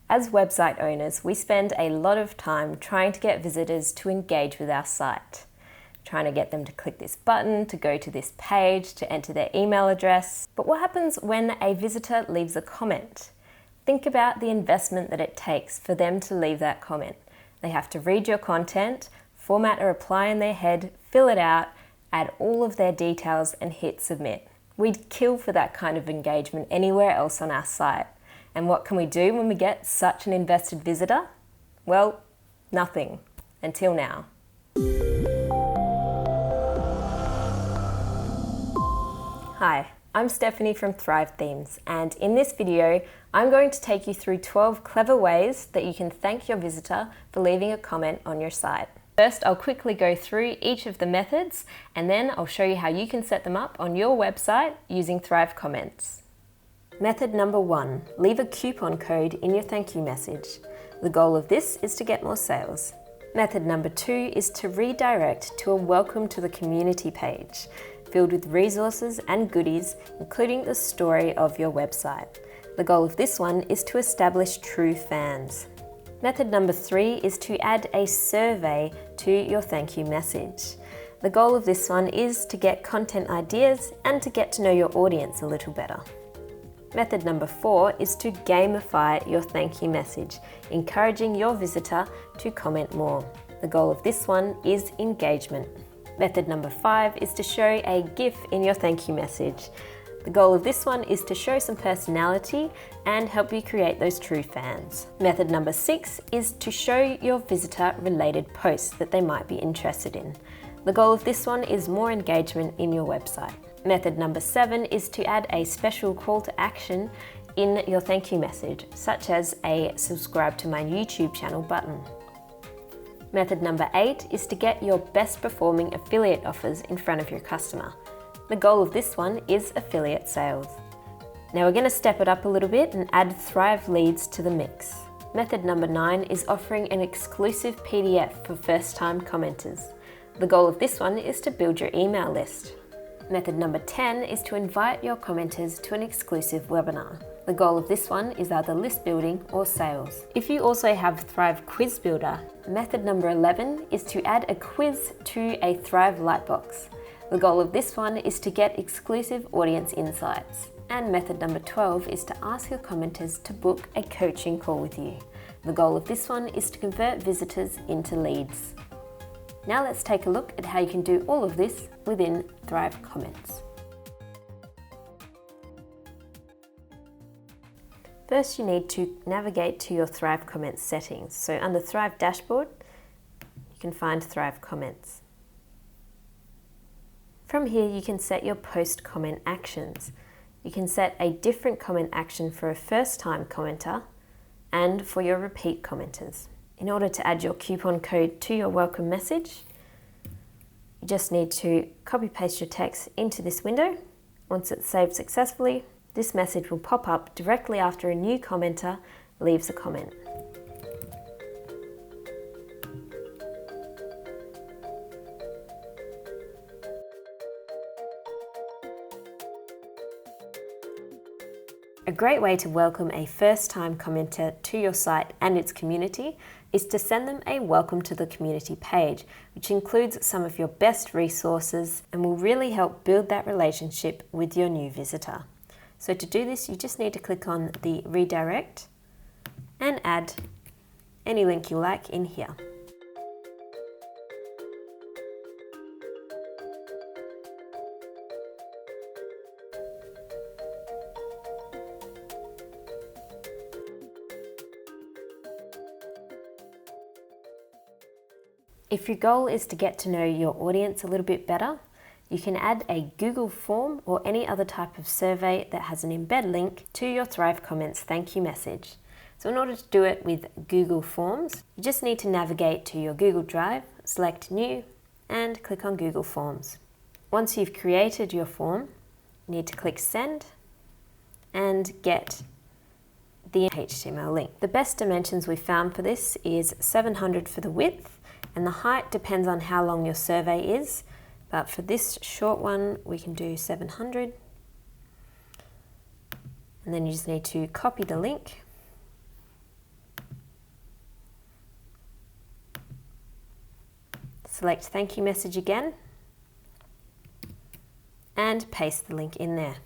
As website owners, we spend a lot of time trying to get visitors to engage with our site, trying to get them to click this button, to go to this page, to enter their email address. But what happens when a visitor leaves a comment? Think about the investment that it takes for them to leave that comment. They have to read your content, format a reply in their head, fill it out, add all of their details and hit submit. We'd kill for that kind of engagement anywhere else on our site. And what can we do when we get such an invested visitor? Well, nothing. Until now. Hi, I'm Stephanie from Thrive Themes, and in this video, I'm going to take you through 12 clever ways that you can thank your visitor for leaving a comment on your site. First, I'll quickly go through each of the methods, and then I'll show you how you can set them up on your website using Thrive Comments. Method number 1, leave a coupon code in your thank you message. The goal of this is to get more sales. Method number 2 is to redirect to a welcome to the community page, filled with resources and goodies, including the story of your website. The goal of this one is to establish true fans. Method number 3 is to add a survey to your thank you message. The goal of this one is to get content ideas and to get to know your audience a little better. Method number 4 is to gamify your thank you message, encouraging your visitor to comment more. The goal of this one is engagement. Method number 5 is to show a GIF in your thank you message. The goal of this one is to show some personality and help you create those true fans. Method number 6 is to show your visitor related posts that they might be interested in. The goal of this one is more engagement in your website. Method number 7 is to add a special call to action in your thank you message, such as a subscribe to my YouTube channel button. Method number 8 is to get your best performing affiliate offers in front of your customer. The goal of this one is affiliate sales. Now we're going to step it up a little bit and add Thrive leads to the mix. Method number 9 is offering an exclusive PDF for first-time commenters. The goal of this one is to build your email list. Method number 10 is to invite your commenters to an exclusive webinar. The goal of this one is either list building or sales. If you also have Thrive Quiz Builder, method number 11 is to add a quiz to a Thrive Lightbox. The goal of this one is to get exclusive audience insights. And method number 12 is to ask your commenters to book a coaching call with you. The goal of this one is to convert visitors into leads. Now let's take a look at how you can do all of this within Thrive Comments. First, you need to navigate to your Thrive Comments settings. So under Thrive Dashboard, you can find Thrive Comments. From here, you can set your post comment actions. You can set a different comment action for a first-time commenter and for your repeat commenters. In order to add your coupon code to your welcome message, you just need to copy paste your text into this window. Once it's saved successfully, this message will pop up directly after a new commenter leaves a comment. A great way to welcome a first-time commenter to your site and its community is to send them a welcome to the community page, which includes some of your best resources and will really help build that relationship with your new visitor. So to do this, you just need to click on the redirect and add any link you like in here. If your goal is to get to know your audience a little bit better, you can add a Google form or any other type of survey that has an embed link to your Thrive Comments thank you message. So in order to do it with Google Forms, you just need to navigate to your Google Drive, select New, and click on Google Forms. Once you've created your form, you need to click Send and get the HTML link. The best dimensions we found for this is 700 for the width, and the height depends on how long your survey is, but for this short one we can do 700, and then you just need to copy the link Select thank you message again and paste the link in there.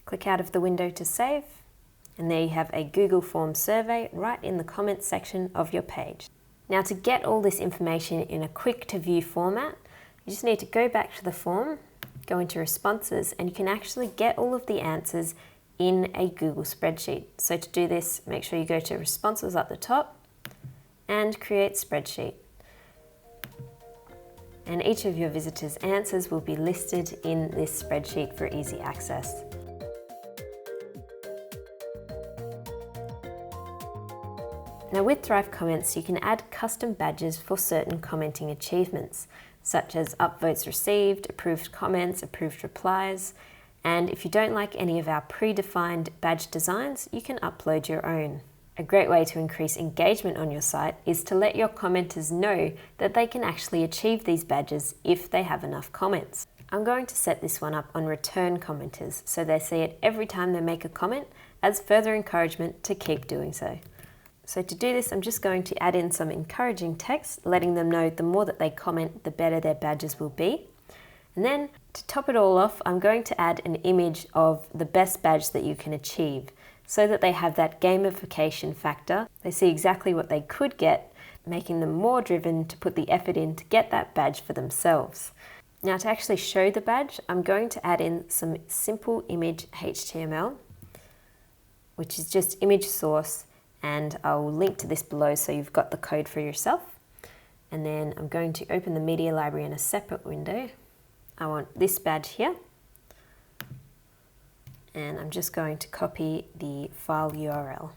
Click out of the window to save, and there you have a Google Forms survey right in the comments section of your page. Now, to get all this information in a quick to view format, you just need to go back to the form, go into responses, and you can actually get all of the answers in a Google spreadsheet. So to do this, make sure you go to responses at the top and create spreadsheet. And each of your visitors' answers will be listed in this spreadsheet for easy access. Now with Thrive Comments, you can add custom badges for certain commenting achievements, such as upvotes received, approved comments, approved replies, and if you don't like any of our predefined badge designs, you can upload your own. A great way to increase engagement on your site is to let your commenters know that they can actually achieve these badges if they have enough comments. I'm going to set this one up on return commenters so they see it every time they make a comment as further encouragement to keep doing so. So to do this, I'm just going to add in some encouraging text, letting them know the more that they comment, the better their badges will be. And then to top it all off, I'm going to add an image of the best badge that you can achieve so that they have that gamification factor. They see exactly what they could get, making them more driven to put the effort in to get that badge for themselves. Now to actually show the badge, I'm going to add in some simple image HTML, which is just image source, and I'll link to this below so you've got the code for yourself. And then I'm going to open the media library in a separate window. I want this badge here, and I'm just going to copy the file URL.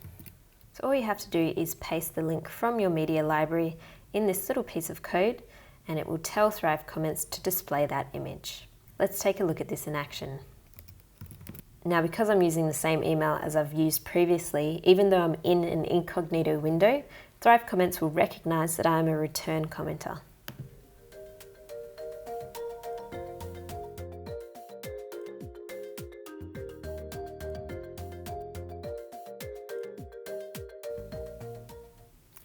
So all you have to do is paste the link from your media library in this little piece of code, and it will tell Thrive Comments to display that image. Let's take a look at this in action. Now, because I'm using the same email as I've used previously, even though I'm in an incognito window, Thrive Comments will recognize that I'm a return commenter.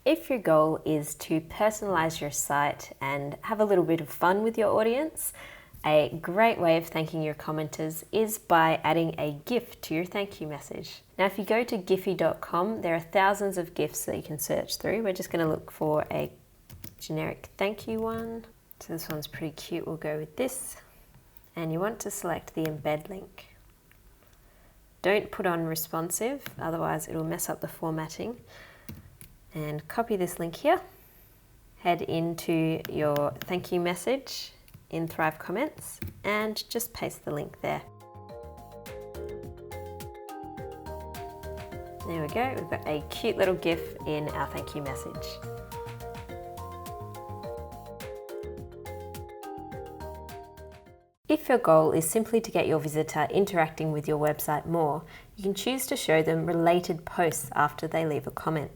If your goal is to personalize your site and have a little bit of fun with your audience, a great way of thanking your commenters is by adding a GIF to your thank you message. Now, if you go to Giphy.com, there are thousands of GIFs that you can search through. We're just going to look for a generic thank you one. So this one's pretty cute. We'll go with this. And you want to select the embed link. Don't put on responsive, otherwise it'll mess up the formatting. And copy this link here. Head into your thank you message in Thrive Comments and just paste the link there. There we go, we've got a cute little GIF in our thank you message. If your goal is simply to get your visitor interacting with your website more, you can choose to show them related posts after they leave a comment.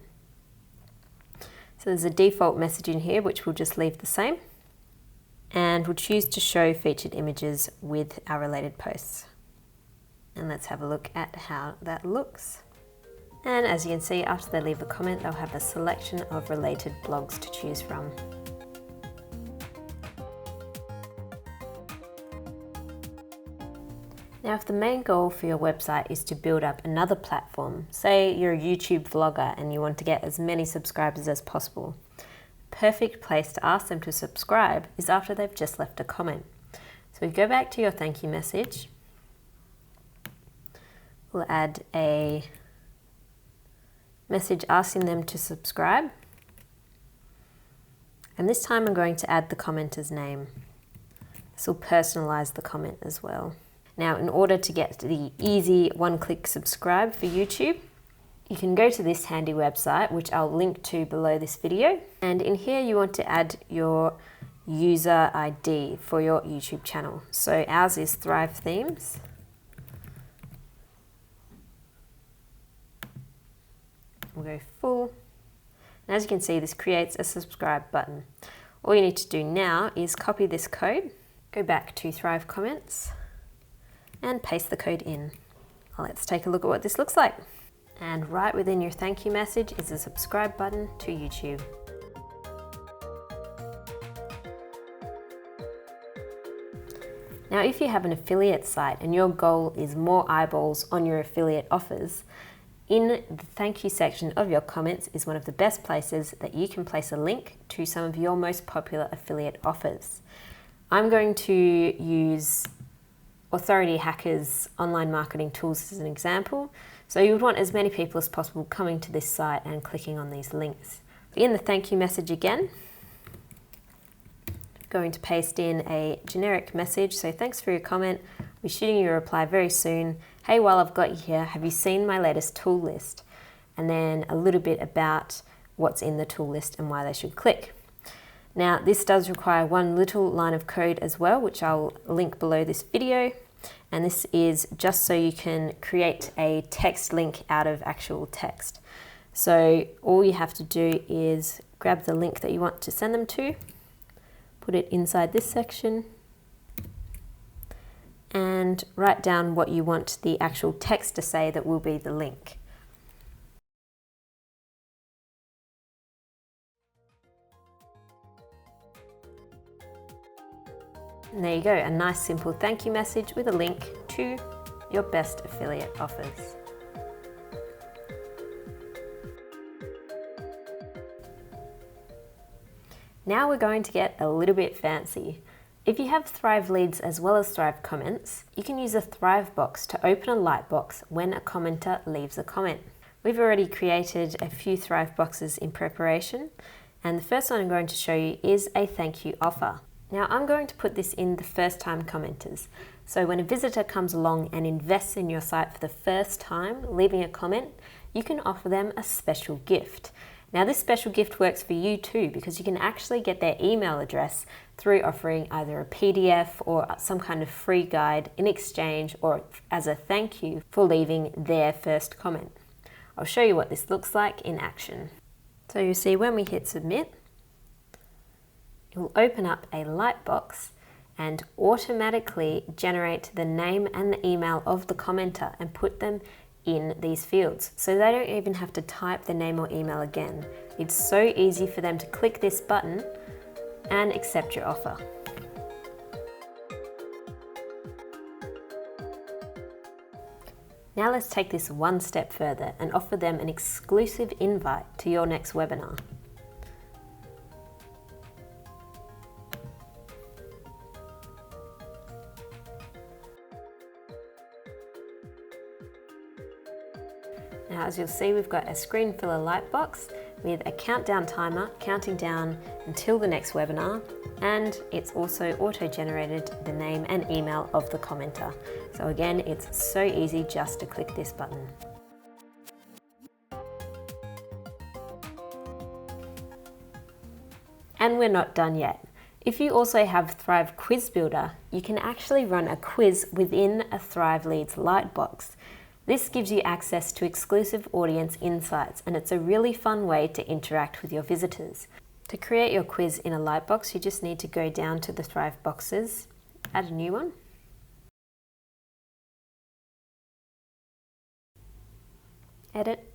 So there's a default message in here which we'll just leave the same. And we'll choose to show featured images with our related posts. And let's have a look at how that looks. And as you can see, after they leave a comment, they'll have a selection of related blogs to choose from. Now, if the main goal for your website is to build up another platform, say you're a YouTube vlogger and you want to get as many subscribers as possible, perfect place to ask them to subscribe is after they've just left a comment. So we go back to your thank you message. We'll add a message asking them to subscribe. And this time I'm going to add the commenter's name. This will personalize the comment as well. Now, in order to get the easy one-click subscribe for YouTube, you can go to this handy website, which I'll link to below this video. And in here, you want to add your user ID for your YouTube channel. So ours is Thrive Themes. We'll go full. And as you can see, this creates a subscribe button. All you need to do now is copy this code, go back to Thrive Comments, and paste the code in. Let's take a look at what this looks like. And right within your thank you message is a subscribe button to YouTube. Now, if you have an affiliate site and your goal is more eyeballs on your affiliate offers, in the thank you section of your comments is one of the best places that you can place a link to some of your most popular affiliate offers. I'm going to use Authority Hacker's online marketing tools as an example. So you would want as many people as possible coming to this site and clicking on these links. In the thank you message again, going to paste in a generic message. So thanks for your comment. I'll be shooting you a reply very soon. Hey, while I've got you here, have you seen my latest tool list? And then a little bit about what's in the tool list and why they should click. Now, this does require one little line of code as well, which I'll link below this video. And this is just so you can create a text link out of actual text. So all you have to do is grab the link that you want to send them to, put it inside this section, and write down what you want the actual text to say that will be the link. And there you go, a nice simple thank you message with a link to your best affiliate offers. Now we're going to get a little bit fancy. If you have Thrive leads as well as Thrive comments, you can use a Thrive box to open a lightbox when a commenter leaves a comment. We've already created a few Thrive boxes in preparation, and the first one I'm going to show you is a thank you offer. Now I'm going to put this in the first time commenters. So when a visitor comes along and invests in your site for the first time, leaving a comment, you can offer them a special gift. Now this special gift works for you too, because you can actually get their email address through offering either a PDF or some kind of free guide in exchange or as a thank you for leaving their first comment. I'll show you what this looks like in action. So you see when we hit submit, it will open up a lightbox and automatically generate the name and the email of the commenter and put them in these fields. So they don't even have to type their name or email again. It's so easy for them to click this button and accept your offer. Now let's take this one step further and offer them an exclusive invite to your next webinar. Now, as you'll see, we've got a screen filler lightbox with a countdown timer counting down until the next webinar, and it's also auto-generated the name and email of the commenter. So again, it's so easy just to click this button. And we're not done yet. If you also have Thrive Quiz Builder, you can actually run a quiz within a Thrive Leads lightbox. This gives you access to exclusive audience insights, and it's a really fun way to interact with your visitors. To create your quiz in a lightbox, you just need to go down to the Thrive boxes, add a new one, edit,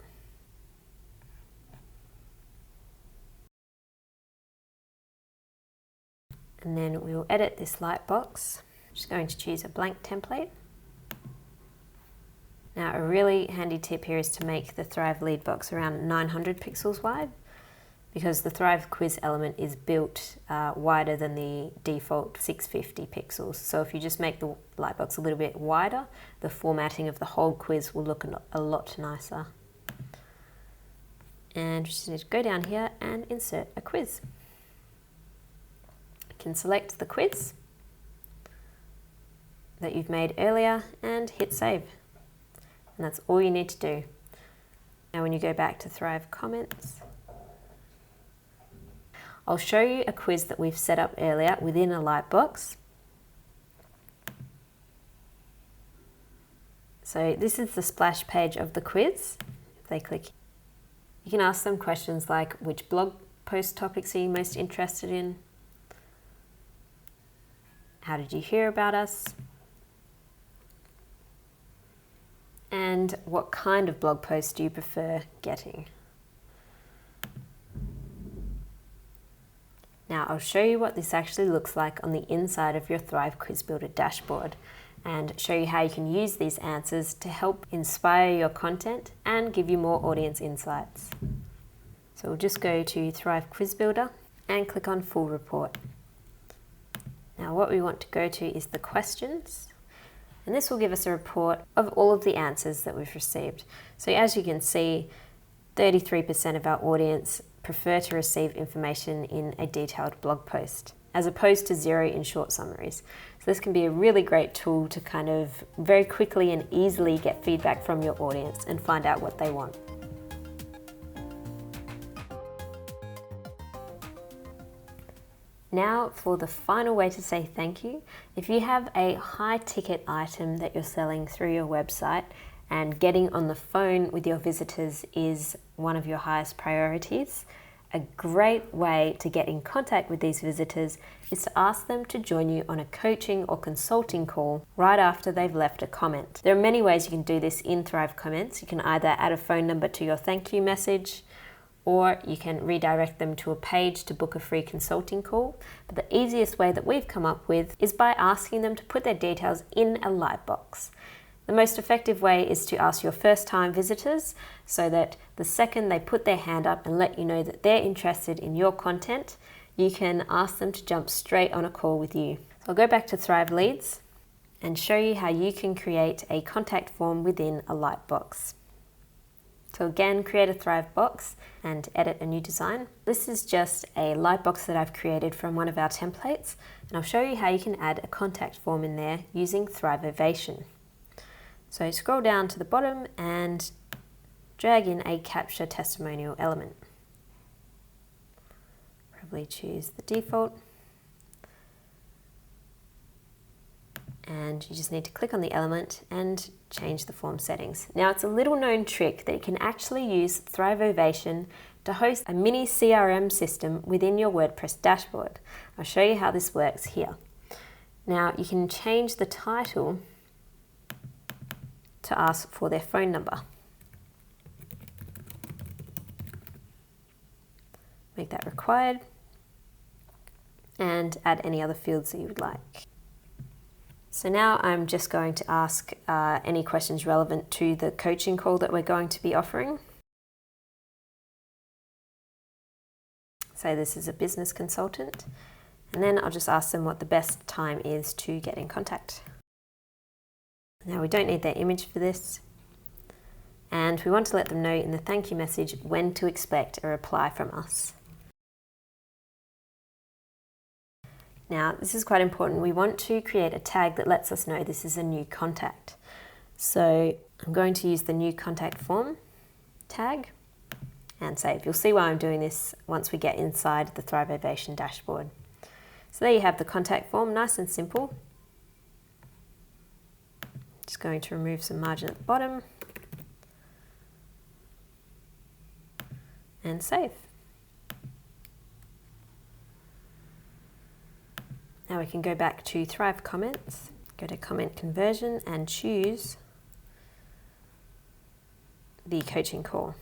and then we will edit this lightbox. I'm just going to choose a blank template. Now a really handy tip here is to make the Thrive lead box around 900 pixels wide, because the Thrive quiz element is built wider than the default 650 pixels. So if you just make the lightbox a little bit wider, the formatting of the whole quiz will look a lot nicer. And you just need to go down here and insert a quiz. You can select the quiz that you've made earlier and hit save. And that's all you need to do. Now when you go back to Thrive comments, I'll show you a quiz that we've set up earlier within a lightbox. So this is the splash page of the quiz. If they click, you can ask them questions like, which blog post topics are you most interested in? How did you hear about us? And what kind of blog post do you prefer getting? Now Now I'll show you what this actually looks like on the inside of your Thrive Quiz Builder dashboard and show you how you can use these answers to help inspire your content and give you more audience insights. So we'll just go to Thrive Quiz Builder and click on Full Report. Now what we want to go to is the questions, and this will give us a report of all of the answers that we've received. So as you can see, 33% of our audience prefer to receive information in a detailed blog post, as opposed to 0 in short summaries. So this can be a really great tool to kind of very quickly and easily get feedback from your audience and find out what they want. Now for the final way to say thank you. If you have a high ticket item that you're selling through your website and getting on the phone with your visitors is one of your highest priorities, a great way to get in contact with these visitors is to ask them to join you on a coaching or consulting call right after they've left a comment. There are many ways you can do this in Thrive Comments. You can either add a phone number to your thank you message, or you can redirect them to a page to book a free consulting call. But the easiest way that we've come up with is by asking them to put their details in a lightbox. The most effective way is to ask your first-time visitors so that the second they put their hand up and let you know that they're interested in your content, you can ask them to jump straight on a call with you. So I'll go back to Thrive Leads and show you how you can create a contact form within a lightbox. So again, create a Thrive box and edit a new design. This is just a lightbox that I've created from one of our templates, and I'll show you how you can add a contact form in there using Thrive Ovation. So scroll down to the bottom and drag in a capture testimonial element. Probably choose the default. And you just need to click on the element and change the form settings. Now it's a little known trick that you can actually use Thrive Ovation to host a mini CRM system within your WordPress dashboard. I'll show you how this works here. Now you can change the title to ask for their phone number. Make that required and add any other fields that you would like. So now I'm just going to ask any questions relevant to the coaching call that we're going to be offering. Say this is a business consultant, and then I'll just ask them what the best time is to get in contact. Now we don't need their image for this, and we want to let them know in the thank you message when to expect a reply from us. Now, this is quite important. We want to create a tag that lets us know this is a new contact. So I'm going to use the new contact form tag and save. You'll see why I'm doing this once we get inside the Thrive Ovation dashboard. So there you have the contact form, nice and simple. Just going to remove some margin at the bottom and save. Now we can go back to Thrive Comments, go to Comment Conversion and choose the coaching call.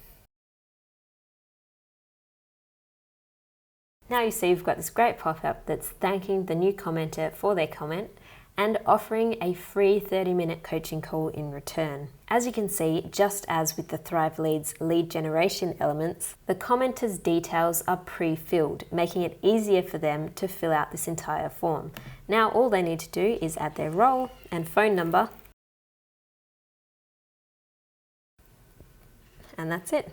Now you see we've got this great pop-up that's thanking the new commenter for their comment and offering a free 30-minute coaching call in return. As you can see, just as with the Thrive Leads lead generation elements, the commenter's details are pre-filled, making it easier for them to fill out this entire form. Now all they need to do is add their role and phone number, and that's it.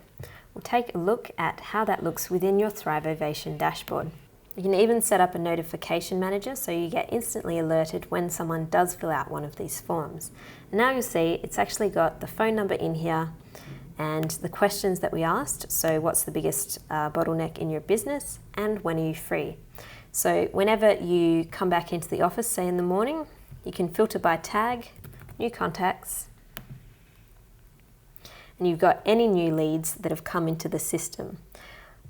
We'll take a look at how that looks within your Thrive Ovation dashboard. You can even set up a notification manager so you get instantly alerted when someone does fill out one of these forms. And now you'll see it's actually got the phone number in here and the questions that we asked. So what's the biggest bottleneck in your business and when are you free? So whenever you come back into the office, say in the morning, you can filter by tag, new contacts, and you've got any new leads that have come into the system.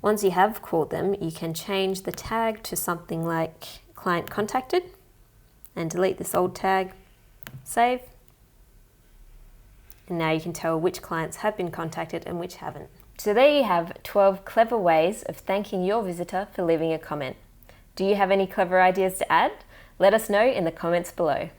Once you have called them, you can change the tag to something like client contacted and delete this old tag, save. And now you can tell which clients have been contacted and which haven't. So there you have 12 clever ways of thanking your visitor for leaving a comment. Do you have any clever ideas to add? Let us know in the comments below.